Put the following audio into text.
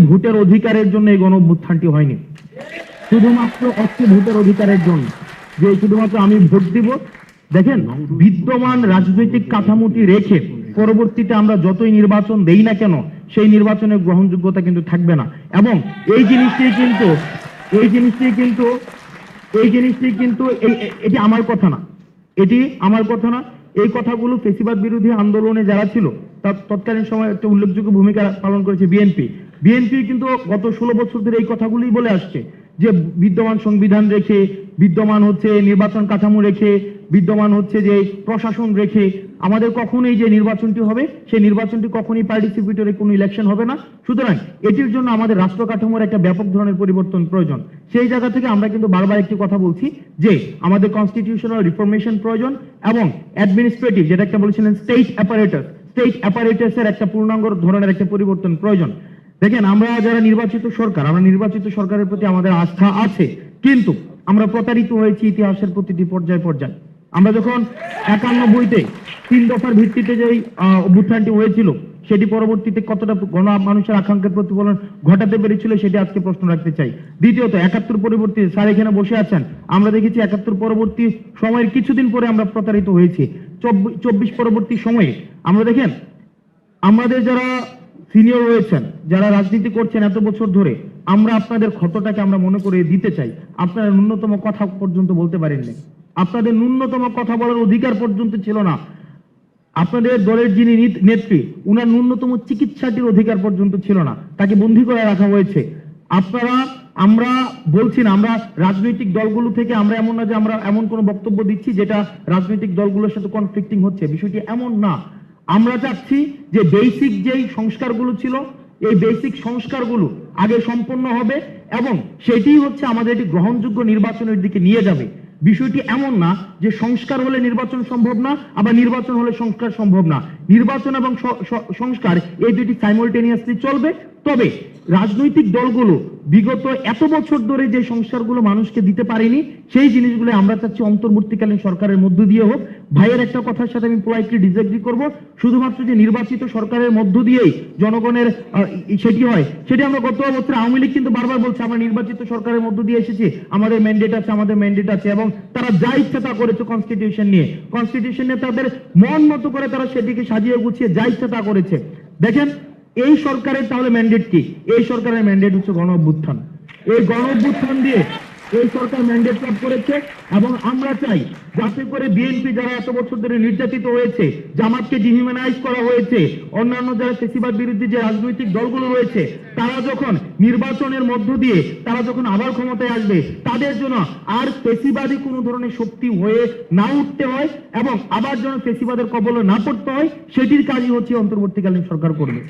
ভোটের অধিকারের জন্য এই গণঅভ্যুত্থানটি হয়নি, শুধুমাত্র একটি ভোটের অধিকারের জন্য, যে শুধুমাত্র আমি ভোট দিব। দেখেন, বিদ্যমান রাজনৈতিক কাঠামোটি রেখে পরবর্তীতে আমরা যতই নির্বাচন দেই না কেন সেই নির্বাচনের গ্রহণযোগ্যতা কিন্তু থাকবে না। এবং এই জিনিসটি কিন্তু এটি আমার কথা না, এই কথাগুলো ফেসিবাদ বিরোধী আন্দোলনে যারা ছিল তার তৎকালীন সময় একটা উল্লেখযোগ্য ভূমিকা পালন করেছে বিএনপি কিন্তু গত 16 বছর ধরে এই কথাগুলোই বলে আসছে যে বিদ্যমান সংবিধান রেখে, বিদ্যমান হচ্ছে নির্বাচন কাঠামো রেখে, বিদ্যমান হচ্ছে যে প্রশাসন রেখে আমাদের কখনোই যে নির্বাচনটি হবে সেই নির্বাচনটি কখনোই পার্টিসিপেটরি কোনো ইলেকশন হবে না। সুতরাং এটির জন্য আমাদের রাষ্ট্র কাঠামোর একটা ব্যাপক ধরনের পরিবর্তন প্রয়োজন। সেই জায়গা থেকে আমরা কিন্তু বারবার একটি কথা বলছি যে আমাদের কনস্টিটিউশনাল রিফরমেশন প্রয়োজন এবং অ্যাডমিনিস্ট্রেটিভ, যেটা একটা বলেছিলেন স্টেট অ্যাপারেটাসের একটা পূর্ণাঙ্গ ধরনের একটা পরিবর্তন প্রয়োজন। দেখেন, আমরা যারা নির্বাচিত সরকারের প্রতি আমাদের আস্থা আছে, কিন্তু আমরা প্রতারিত হয়েছি ইতিহাসের প্রতিটি পর্যায়ে। আমরা যখন 91-তে 3 দফার ভিত্তিতে যে অভ্যুত্থানটি হয়েছিল সেটি পরবর্তীতে কতটা মানুষের আকাঙ্ক্ষার প্রতিফলন ঘটাতে পেরেছিল সেটি আজকে প্রশ্ন রাখতে চাই। দ্বিতীয়ত, 71 পরবর্তী, স্যার এখানে বসে আছেন, আমরা দেখেছি 71 পরবর্তী সময়ের কিছুদিন পরে আমরা প্রতারিত হয়েছি। 24 পরবর্তী সময়ে আমরা দেখেন, আমাদের যারা সিনিয়র রয়েছেন, যারা রাজনীতি করছেন এত বছর ধরে, আমরা আপনাদের ক্ষতটাকে আমরা মনে করে দিতে চাই। আপনারা ন্যূনতম কথা পর্যন্ত বলতে পারেননি, আপনাদের ন্যূনতম কথা বলার অধিকার পর্যন্ত ছিল না। আপনাদের দলের যিনি নেত্রী, উনার ন্যূনতম চিকিৎসাটির অধিকার পর্যন্ত ছিল না, তাকে বন্দী করে রাখা হয়েছে। আমরা বলছি না আমরা রাজনৈতিক দলগুলো থেকে আমরা এমন না যে আমরা এমন কোনো বক্তব্য দিচ্ছি যেটা রাজনৈতিক দলগুলোর সাথে কনফ্লিক্টিং হচ্ছে, বিষয়টি এমন না। আমরা চাচ্ছি যে বেসিক যেই সংস্কারগুলো ছিল এই বেসিক সংস্কারগুলো আগে সম্পন্ন হবে এবং সেটি হচ্ছে আমাদের একটি গ্রহণযোগ্য নির্বাচনের দিকে নিয়ে যাবে। বিষয়টি এমন না যে সংস্কার হলে নির্বাচন সম্ভব না, আবার নির্বাচন হলে সংস্কার সম্ভব না। নির্বাচন এবং সংস্কার এই দুটি সাইমultaneously চলবে। তবে রাজনৈতিক দলগুলো বিগত এত বছর ধরে যে সংস্কারগুলো মানুষকে দিতে পারেনি সেই জিনিসগুলো আমরা চাচ্ছি অন্তর্বর্তীকালীন সরকারের মধ্য দিয়ে হোক। ভাইয়ের একটা কথার সাথে আমি পোলাইটলি ডিসএগ্রি করব, শুধুমাত্র যে নির্বাচিত সরকারের মধ্য দিয়েই জনগণের সেটি হয়, সেটি আমরা গত বছর আওয়ামী লীগ কিন্তু বারবার বলছে আমরা নির্বাচিত সরকারের মধ্য দিয়ে এসেছি, আমাদের ম্যান্ডেট আছে এবং তারা যা ইচ্ছা তা করেছে কনস্টিটিউশন নিয়ে তাদের মন মতো করে তারা সেটিকে সাজিয়ে গুছিয়ে যা ইচ্ছা তা করেছে। দেখেন, এই সরকারের তাহলে ম্যান্ডেট কি? এই সরকারের ম্যান্ডেট হচ্ছে গণঅভ্যুত্থান। এই গণঅভ্যুত্থান দিয়ে এই সরকার ম্যান্ডেট লাভ করেছে এবং আমরা চাই যাতে করে বিএনপি যারা এত বছর ধরে নির্যাতিত হয়েছে, জামাতকে ডিহিউম্যানাইজ করা হয়েছে, অন্যান্য যারা ফেসিবাদ বিরোধী যে রাজনৈতিক দলগুলো রয়েছে, তারা যখন নির্বাচনের মধ্য দিয়ে তারা যখন আবার ক্ষমতায় আসবে তাদের জন্য আর ফেসিবাদী কোনো ধরনের শক্তি হয়ে না উঠতে হয় এবং আবার যেন ফেসিবাদের কবলে না পড়তে হয়, সেটির কাজই হচ্ছে অন্তর্বর্তীকালীন সরকার করবে।